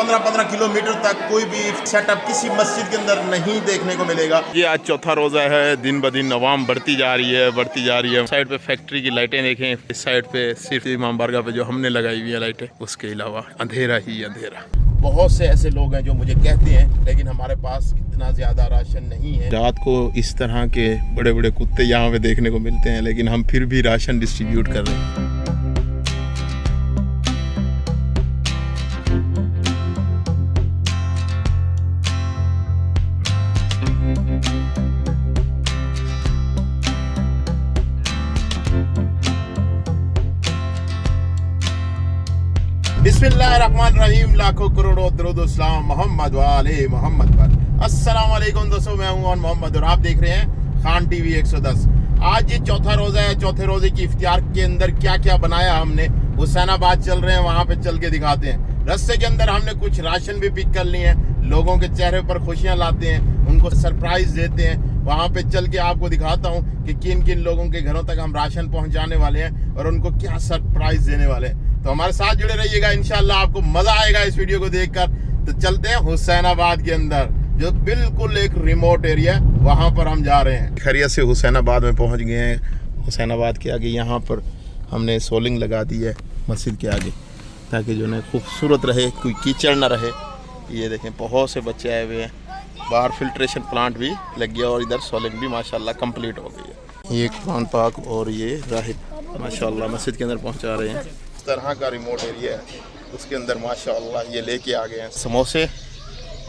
15-15 kilometre तक कोई भी सेटअप किसी मस्जिद के अंदर नहीं देखने को मिलेगा। ये आज चौथा रोज़ा है, दिन ब दिन आवाम बढ़ती जा रही है। साइड पे फैक्ट्री की लाइटें देखें, इस साइड पे सिर्फ इमाम बारगाह पे जो हमने लगाई हुई है लाइटें, उसके अलावा अंधेरा ही अंधेरा। बहुत से ऐसे लोग हैं जो मुझे कहते हैं लेकिन हमारे पास इतना ज़्यादा राशन नहीं है। रात को इस तरह के बड़े बड़े कुत्ते यहाँ पे देखने को मिलते हैं, लेकिन हम फिर भी राशन डिस्ट्रीब्यूट कर रहे हैं। बिस्मिल्लाहिर्रहमानिर्रहीम, लाखों करोड़ों दरूद व सलाम मोहम्मद वाले मोहम्मद पर। अस्सलाम वालेकुम दोस्तों, मैं हूं मोहम्मद और आप देख रहे हैं खान टीवी 110। आज ये चौथा रोज़ा है। चौथे रोज़े की इफ्तियार के अंदर क्या क्या बनाया हमने, हुसैनाबाद चल रहे हैं, वहाँ पे चल के दिखाते हैं। रास्ते के अंदर हमने कुछ राशन भी पिक कर लिए हैं, लोगों के चेहरे पर खुशियाँ लाते हैं, उनको सरप्राइज देते हैं। वहाँ पे चल के आपको दिखाता हूँ कि किन किन लोगों के घरों तक हम राशन पहुँचाने वाले हैं और उनको क्या सरप्राइज देने वाले हैं। तो हमारे साथ जुड़े रहिएगा, इंशाल्लाह आपको मजा आएगा इस वीडियो को देखकर। तो चलते हैं हुसैनाबाद के अंदर, जो बिल्कुल एक रिमोट एरिया है, वहां पर हम जा रहे हैं। खैरियत से हुसैनाबाद में पहुंच गए हैं। हुसैनाबाद के आगे यहाँ पर हमने सोलिंग लगा दी है मस्जिद के आगे, ताकि जो है खूबसूरत रहे, कोई कीचड़ ना रहे। ये देखें बहुत से बच्चे आए हुए हैं, बाहर फिल्ट्रेशन प्लांट भी लग गया और इधर सोलिंग भी माशाल्लाह कंप्लीट हो गई है। ये कुरान पाक और ये राहिब माशाल्लाह मस्जिद के अंदर पहुँचा रहे हैं। इस तरह का रिमोट एरिया है, उसके अंदर माशाअल्लाह ये लेके आ गए हैं समोसे,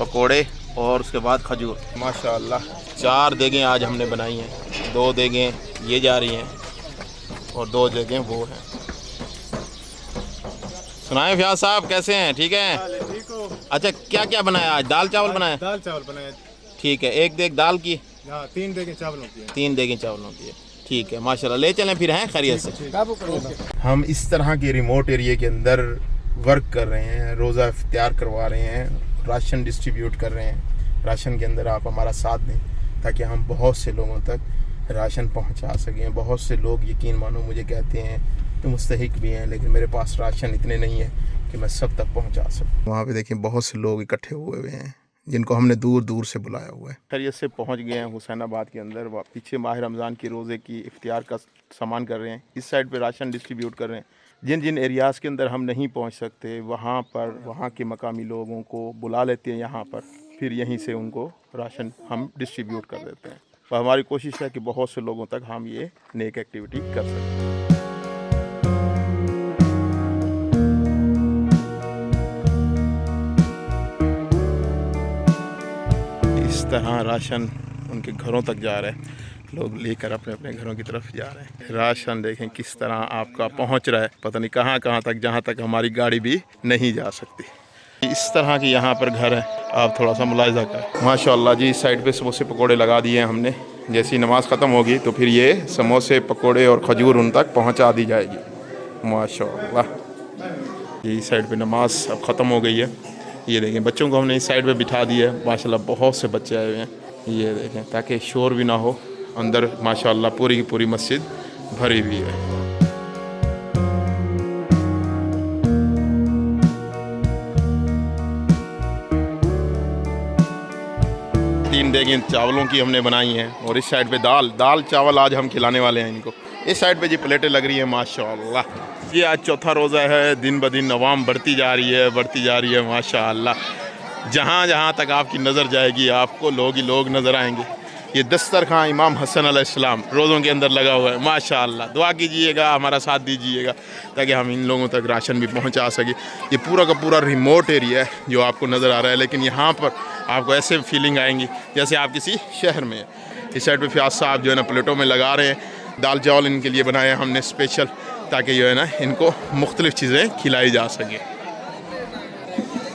पकोड़े और उसके बाद खजूर। माशाअल्लाह 4 देगें आज हमने बनाई हैं। 2 देगें ये जा रही हैं और 2 देगें वो हैं। सुनाए फयाज साहब, कैसे हैं? ठीक है, ठीक हो? अच्छा, क्या क्या बनाया आज? दाल चावल बनाया? दाल चावल बनाया। ठीक है, 1 देग दाल की, 3 देगें चावलों की। 3 देगें चावलों की। ठीक है, माशाल्लाह। ले चलें फिर, हैं खैरियत से। हम इस तरह के रिमोट एरिया के अंदर वर्क कर रहे हैं, रोज़ा इफ्तियार करवा रहे हैं, राशन डिस्ट्रीब्यूट कर रहे हैं। राशन के अंदर आप हमारा साथ दें ताकि हम बहुत से लोगों तक राशन पहुंचा सकें। बहुत से लोग यकीन मानो मुझे कहते हैं कि मुस्तहिक भी हैं, लेकिन मेरे पास राशन इतने नहीं है कि मैं सब तक पहुँचा सकूँ। वहाँ पर देखें बहुत से लोग इकट्ठे हुए हुए हैं जिनको हमने दूर दूर से बुलाया हुआ है। खैरियत से पहुंच गए हैं हुसैनाबाद के अंदर। पीछे माह रमज़ान की रोज़े की इफ्तियार का सामान कर रहे हैं, इस साइड पे राशन डिस्ट्रीब्यूट कर रहे हैं। जिन जिन एरियाज़ के अंदर हम नहीं पहुंच सकते, वहां पर वहां के मकामी लोगों को बुला लेते हैं यहाँ पर, फिर यहीं से उनको राशन हम डिस्ट्रीब्यूट कर देते हैं। तो हमारी कोशिश है कि बहुत से लोगों तक हम ये नेक एक्टिविटी कर सकें। इस तरह राशन उनके घरों तक जा रहा है, लोग लेकर अपने अपने घरों की तरफ जा रहे हैं। राशन देखें किस तरह आपका पहुंच रहा है, पता नहीं कहां कहां तक, जहां तक हमारी गाड़ी भी नहीं जा सकती। इस तरह के यहाँ पर घर है, आप थोड़ा सा मुलाहिजा करें। माशाअल्लाह जी, इस साइड पे समोसे पकोड़े लगा दिए हैं हमने। जैसी नमाज ख़त्म होगी तो फिर ये समोसे पकोड़े और खजूर उन तक पहुँचा दी जाएगी माशाअल्लाह। ये इस साइड पर नमाज अब ख़त्म हो गई है। ये देखें बच्चों को हमने इस साइड पे बिठा दिया है, माशाल्लाह बहुत से बच्चे आए हुए हैं। ये देखें ताकि शोर भी ना हो। अंदर माशाल्लाह पूरी की पूरी मस्जिद भरी हुई है। तीन देगें चावलों की हमने बनाई हैं और इस साइड पे दाल चावल आज हम खिलाने वाले हैं इनको। इस साइड पे जी प्लेटें लग रही हैं माशाल्लाह। ये आज चौथा रोज़ा है, दिन ब दिन आवाम बढ़ती जा रही है माशाअल्लाह। जहाँ जहाँ तक आपकी नज़र जाएगी आपको लोग ही लोग नज़र आएंगे। ये दस्तरखान इमाम हसन अलैहिस्सलाम रोज़ों के अंदर लगा हुआ है माशाअल्लाह। दुआ कीजिएगा, हमारा साथ दीजिएगा ताकि हम इन लोगों तक राशन भी पहुँचा सकें। ये पूरा का पूरा रिमोट एरिया है जो आपको नज़र आ रहा है, लेकिन यहाँ पर आपको ऐसे फीलिंग आएंगी जैसे आप किसी शहर में हैं। इस साइड पर फयाज साहब जो है ना प्लेटों में लगा रहे हैं। दाल चावल इनके लिए बनाए हैं हमने स्पेशल, ताकि जो है ना इनको मुख्तलिफ़ चीज़ें खिलाई जा सकें।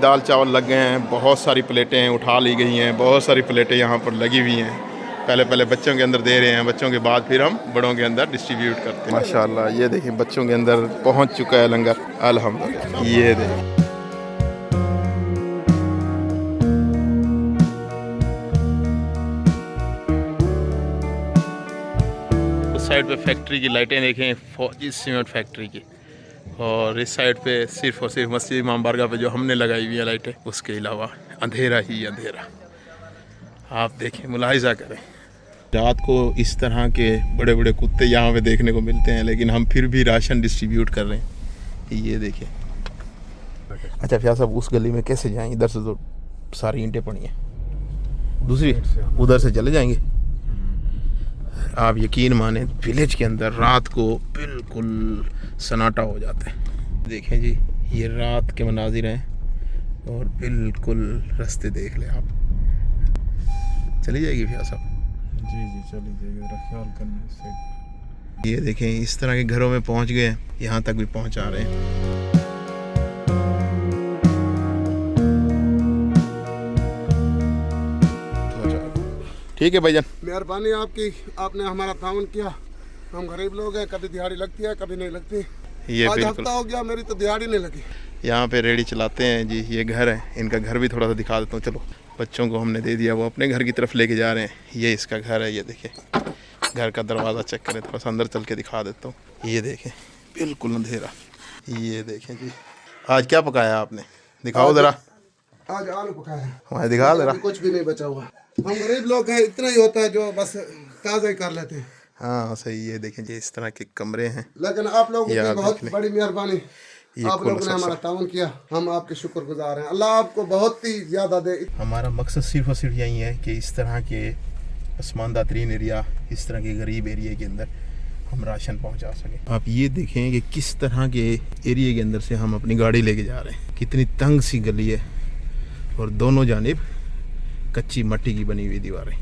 दाल चावल लग गए हैं, बहुत सारी प्लेटें उठा ली गई हैं, बहुत सारी प्लेटें यहाँ पर लगी हुई हैं। पहले बच्चों के अंदर दे रहे हैं, बच्चों के बाद फिर हम बड़ों के अंदर डिस्ट्रीब्यूट करते हैं। माशाल्लाह ये देखिए बच्चों के अंदर पहुँच चुका है लंगर अल्हम्दुलिल्लाह। ये देखिए साइड पे फैक्ट्री की लाइटें देखें, फौजी सीमेंट फैक्ट्री की, और इस साइड पे सिर्फ और सिर्फ मस्जिद इमाम बारगाह पे जो हमने लगाई हुई है लाइटें, उसके अलावा अंधेरा ही अंधेरा। आप देखें, मुलाहिजा करें। रात को इस तरह के बड़े बड़े कुत्ते यहाँ पे देखने को मिलते हैं, लेकिन हम फिर भी राशन डिस्ट्रीब्यूट कर रहे हैं। ये देखें। अच्छा फिया साहब, उस गली में कैसे जाएं? इधर से तो सारी ईंटें पड़ी हैं, दूसरी उधर से चले जाएंगे। आप यकीन माने विलेज के अंदर रात को बिल्कुल सन्नाटा हो जाता है। देखें जी, ये रात के मनाजिर हैं और बिल्कुल रास्ते देख लें आप। चली जाएगी भैया साहब? जी जी चली जाएगी, जरा ख्याल करने से। ये देखें, इस तरह के घरों में पहुंच गए हैं, यहाँ तक भी पहुंचा रहे हैं। ठीक है भाईजान, मेहरबानी आपकी, आपने हमारा ताउन किया। हम गरीब लोग हैं, कभी दिहाड़ी लगती है कभी नहीं लगती। ये आज बिल्कुल हफ्ता हो गया मेरी तो दिहाड़ी नहीं लगी। यहाँ पे रेडी चलाते हैं जी। ये घर है, इनका घर भी थोड़ा सा दिखा देता हूँ। चलो, बच्चों को हमने दे दिया, वो अपने घर की तरफ लेके जा रहे हैं। ये इसका घर है, ये देखें। घर का दरवाज़ा चेक करें, थोड़ा सा अंदर चल के दिखा देता हूँ। ये देखें, बिल्कुल अंधेरा। ये देखें जी, आज क्या पकाया आपने? दिखाओ ज़रा। आज आलू पकाया है, हमारे दिखा ज़रा। कुछ भी नहीं बचा हुआ। हम गरीब लोग हैं, इतना ही होता है जो बस ताज़ा ही कर लेते हैं। हाँ सही। ये देखें जी, इस तरह के कमरे हैं। लेकिन आप लोगों की बहुत बड़ी मेहरबानी, आप लोगों ने हमारा ताउन किया, हम आपके शुक्रगुजार हैं। अल्लाह आपको बहुत ही ज़्यादा दे। हमारा मकसद सिर्फ और सिर्फ यही है कि इस तरह के पसमानदा तरीन एरिया, इस तरह के गरीब एरिया के अंदर हम राशन पहुंचा सकें। आप ये देखें कि किस तरह के एरिया के अंदर से हम अपनी गाड़ी लेके जा रहे हैं। कितनी तंग सी गली है और दोनों जानिब कच्ची मट्टी की बनी हुई दीवारें।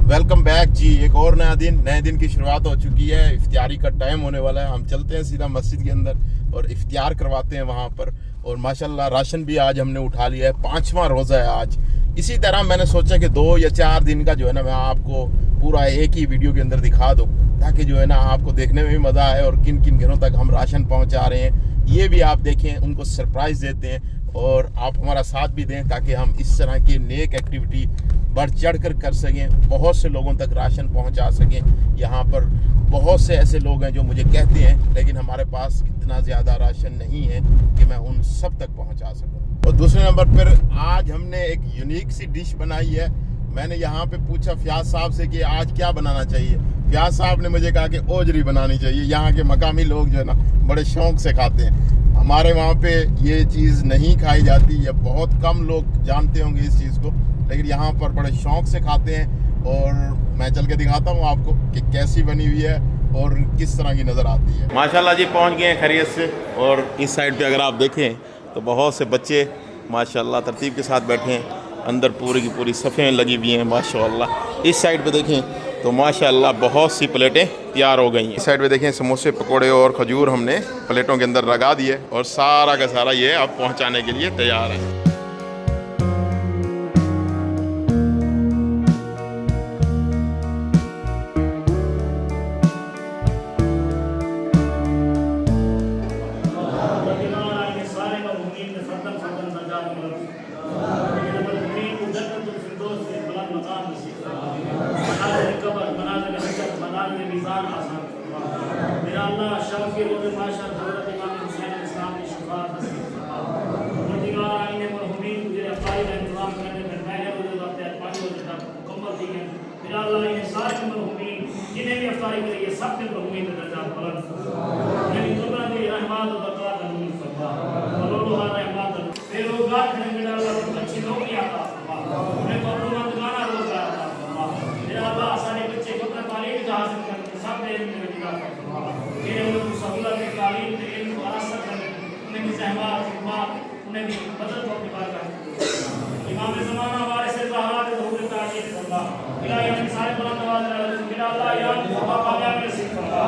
वेलकम बैक जी। एक और नए दिन की शुरुआत हो चुकी है। इफ्तियारी का टाइम होने वाला है। हम चलते हैं सीधा मस्जिद के अंदर और इफ्तियार करवाते हैं वहाँ पर। और माशाल्लाह राशन भी आज हमने उठा लिया है। 5वां रोज़ा है आज। इसी तरह मैंने सोचा कि 2 या 4 दिन का जो है ना, मैं आपको पूरा एक ही वीडियो के अंदर दिखा दूँ, ताकि जो है ना आपको देखने में भी मज़ा आए और किन किन घरों तक हम राशन पहुँचा रहे हैं ये भी आप देखें, उनको सरप्राइज़ देते हैं और आप हमारा साथ भी दें, ताकि हम इस तरह की नेक एक्टिविटी बढ़ चढ़ कर सकें, बहुत से लोगों तक राशन पहुंचा सकें। यहाँ पर बहुत से ऐसे लोग हैं जो मुझे कहते हैं, लेकिन हमारे पास इतना ज़्यादा राशन नहीं है कि मैं उन सब तक पहुंचा सकूं। और दूसरे नंबर पर आज हमने एक यूनिक सी डिश बनाई है। मैंने यहाँ पे पूछा फयाज साहब से कि आज क्या बनाना चाहिए। फयाज साहब ने मुझे कहा कि ओजरी बनानी चाहिए। यहाँ के मकामी लोग जो है ना बड़े शौक से खाते हैं। हमारे वहाँ पे ये चीज़ नहीं खाई जाती, या बहुत कम लोग जानते होंगे इस चीज़ को, लेकिन यहाँ पर बड़े शौक से खाते हैं। और मैं चल के दिखाता हूँ आपको कि कैसी बनी हुई है और किस तरह की नज़र आती है। माशाल्लाह जी, पहुँच गए हैं खैरियत से। और इस साइड पे अगर आप देखें तो बहुत से बच्चे माशाल्लाह तरतीब के साथ बैठे हैं। अंदर पूरी की पूरी सफ़ें लगी हुई हैं माशाल्लाह। इस साइड पे देखें तो माशाल्लाह बहुत सी प्लेटें तैयार हो गई हैं। इस साइड पे देखें समोसे, पकोड़े और खजूर हमने प्लेटों के अंदर लगा दिए और सारा का सारा ये अब पहुंचाने के लिए तैयार है।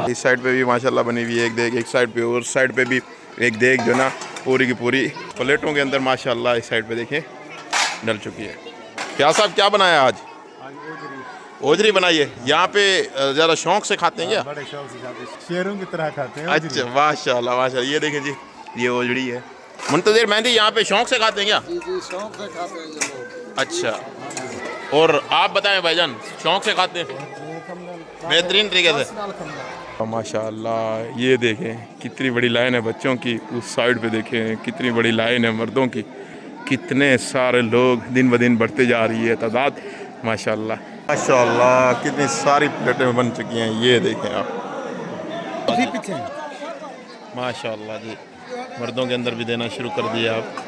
इस साइड पे भी माशाल्लाह बनी हुई है एक देग, एक साइड पे और साइड पे भी एक देग जो ना पूरी की पूरी प्लेटों के अंदर माशाल्लाह इस साइड पे देखें डल चुकी है। क्या साहब क्या बनाया आज? ओजरी बनाई है। यहाँ पे ज़्यादा शौक से खाते हैं क्या? बड़े शौक से खाते हैं, शेरों की तरह खाते हैं। अच्छा माशाल्लाह माशाल्लाह। ये देखें जी, ये ओजरी है। मुंतज़िर मेहंदी यहाँ पे शौक से खाते हैं क्या? जी शौक से खाते हैं ये लोग। अच्छा, और आप बताएं भाईजान, शौक से खाते हैं? बेहतरीन तरीके से। माशाल्लाह ये देखें कितनी बड़ी लाइन है बच्चों की, उस साइड पे देखें कितनी बड़ी लाइन है मर्दों की, कितने सारे लोग दिन ब दिन बढ़ते जा रही है तादाद। माशाल्लाह माशाल्लाह कितनी सारी प्लेटें बन चुकी हैं, ये देखें आप पीछे। माशाल्लाह जी मर्दों के अंदर भी देना शुरू कर दिया आप।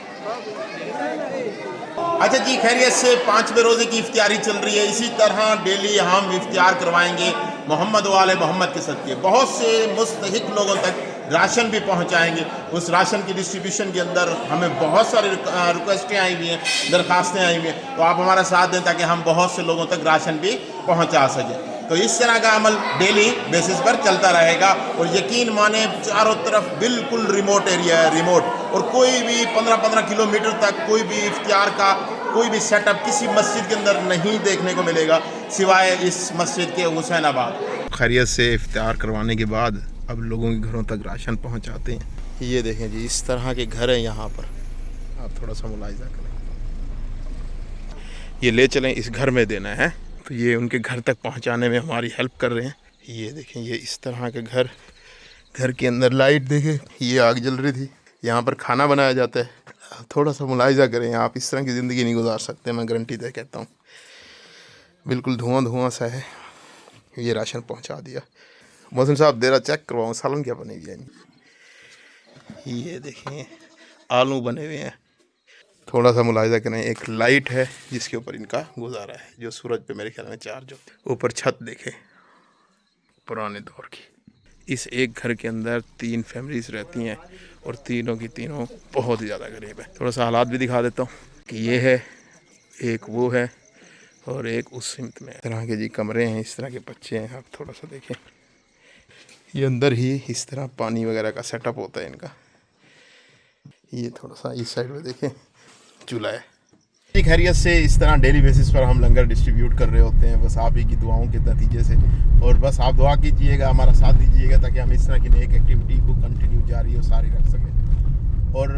अच्छा जी, खैरियत से 5वें रोज़े की इफ्तियारी चल रही है। इसी तरह डेली हम इफ्तियार करवाएंगे मोहम्मद वाले मोहम्मद के सदक़े। बहुत से मुस्तहिक लोगों तक राशन भी पहुंचाएंगे। उस राशन की डिस्ट्रीब्यूशन के अंदर हमें बहुत सारी रिक्वेस्टें आई हुई हैं, दरख्वास्तें आई हुई हैं, तो आप हमारा साथ दें ताकि हम बहुत से लोगों तक राशन भी पहुंचा सकें। तो इस तरह का अमल डेली बेसिस पर चलता रहेगा। और यकीन माने चारों तरफ बिल्कुल रिमोट एरिया है, रिमोट, और कोई भी 15-15 किलोमीटर तक कोई भी इफ्तियार का कोई भी सेटअप किसी मस्जिद के अंदर नहीं देखने को मिलेगा सिवाय इस मस्जिद के हुसैनाबाद। खैरियत से इफ्तियार करवाने के बाद अब लोगों के घरों तक राशन पहुंचाते हैं। ये देखें जी इस तरह के घर हैं यहाँ पर, आप थोड़ा सा मुलाहिजा करें। ये ले चलें इस घर में देना है, तो ये उनके घर तक पहुंचाने में हमारी हेल्प कर रहे हैं। ये देखें ये इस तरह के घर, घर के अंदर लाइट देखें, ये आग जल रही थी, यहाँ पर खाना बनाया जाता है। थोड़ा सा मुलाहिजा करें, आप इस तरह की ज़िंदगी नहीं गुजार सकते, मैं गारंटी दे कहता हूँ। बिल्कुल धुआं धुआं सा है। ये राशन पहुँचा दिया। मौसम साहब देरा चेक करवाऊँ, सालन क्या बने हुए हैं। ये देखें आलू बने हुए हैं। थोड़ा सा मुलाहिजा करें, एक लाइट है जिसके ऊपर इनका गुजारा है, जो सूरज पे मेरे ख्याल में चार्ज हो। ऊपर छत देखें पुराने दौर की। इस एक घर के अंदर 3 फैमिलीज रहती हैं और तीनों की तीनों बहुत ही ज़्यादा गरीब है। थोड़ा सा हालात भी दिखा देता हूँ कि ये है, एक वो है और एक उस सिमत में। इस तरह के जी कमरे हैं, इस तरह के बच्चे हैं। आप थोड़ा सा देखें, ये अंदर ही इस तरह पानी वगैरह का सेटअप होता है इनका। ये थोड़ा सा इस साइड में देखें चूल्हा है। खैरियत से इस तरह डेली बेसिस पर हम लंगर डिस्ट्रीब्यूट कर रहे होते हैं, बस आप ही की दुआओं के नतीजे से। और बस आप दुआ कीजिएगा, हमारा साथ दीजिएगा ताकि हम इस तरह की नेक एक्टिविटी को कंटिन्यू जारी और सारी रख सकें। और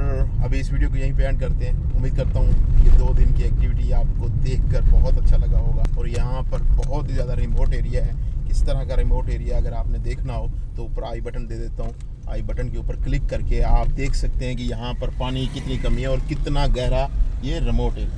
अभी इस वीडियो को यहीं पे एंड करते हैं। उम्मीद करता हूँ ये 2 दिन की एक्टिविटी आपको देखकर बहुत अच्छा लगा होगा। और यहाँ पर बहुत ही ज़्यादा रिमोट एरिया है। किस तरह का रिमोट एरिया अगर आपने देखना हो तो ऊपर आई बटन दे देता हूँ, आई बटन के ऊपर क्लिक करके आप देख सकते हैं कि यहाँ पर पानी की कितनी कमी है और कितना गहरा ये रिमोट एरिया है।